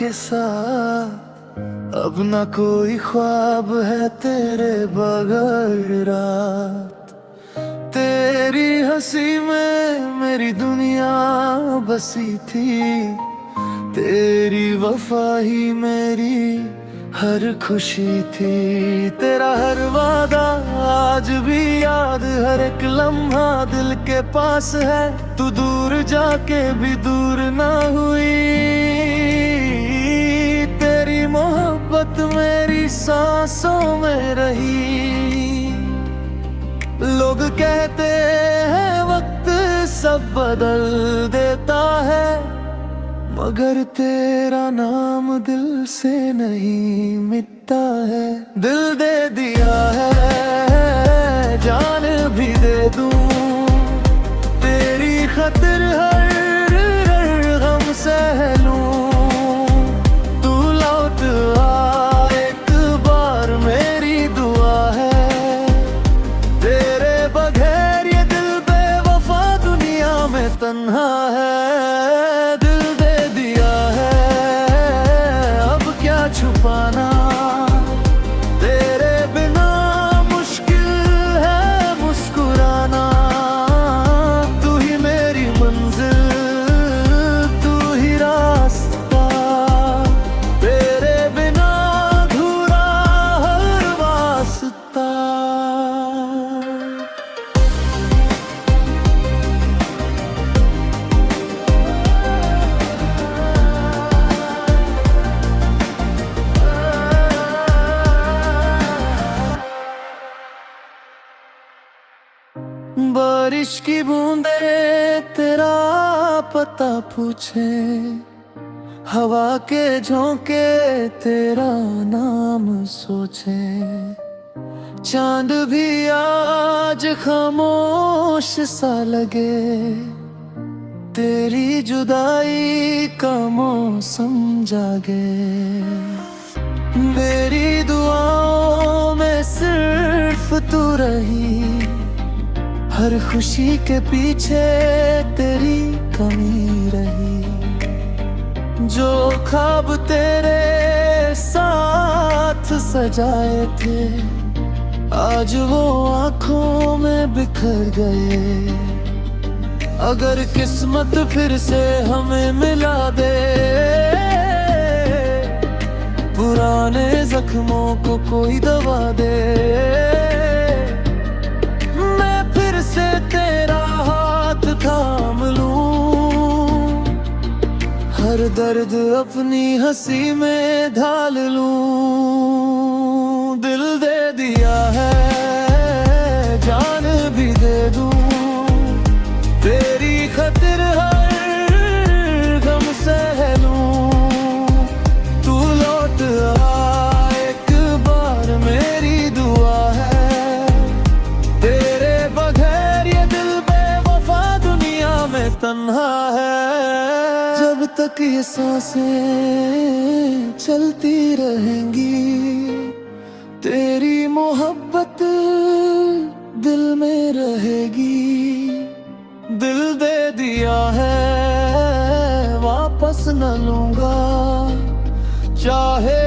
के साथ अब न कोई ख्वाब है तेरे बगैर रात। तेरी हंसी में मेरी दुनिया बसी थी, तेरी वफा ही मेरी हर खुशी थी। तेरा हर वादा आज भी याद, हर एक लम्हा दिल के पास है। तू दूर जाके भी दूर ना हुई, तेरी मोहब्बत मेरी सांसों में रही। लोग कहते हैं वक्त सब बदल देता है, मगर तेरा नाम दिल से नहीं मिटता है। दिल दे दिया है, जान भी दे दूं, तेरी खातिर हर गम सह लूं। तू लौट आ एक बार मेरी दुआ है, तेरे बगैर ये दिल बेवफा दुनिया में तन्हा है। छुपाना तेरे बिना मुश्किल है मुस्कुराना। तू ही मेरी मंजिल, तू ही रास्ता, तेरे बिना अधूरा हर वास्ता। बारिश की बूंदे तेरा पता पूछे, हवा के झोंके तेरा नाम सोचे। चांद भी आज खामोश सा लगे, तेरी जुदाई का मौसम जागे। मेरी दुआओं में सिर्फ तू रही, हर खुशी के पीछे तेरी कमी रही। जो ख्वाब तेरे साथ सजाए थे, आज वो आंखों में बिखर गए। अगर किस्मत फिर से हमें मिला दे, पुराने जख्मों को कोई दवा दे। से तेरा हाथ थाम लूं, हर दर्द अपनी हंसी में ढाल लूं। दिल दे दिया है, जान भी दे दूं, तेरी खातिर हर गम सह लूं। तू लौट आ एक बार मेरी दुआ है, तन्हा है। जब तक ये सांसें चलती रहेंगी, तेरी मोहब्बत दिल में रहेगी। दिल दे दिया है, वापस न लूंगा, चाहे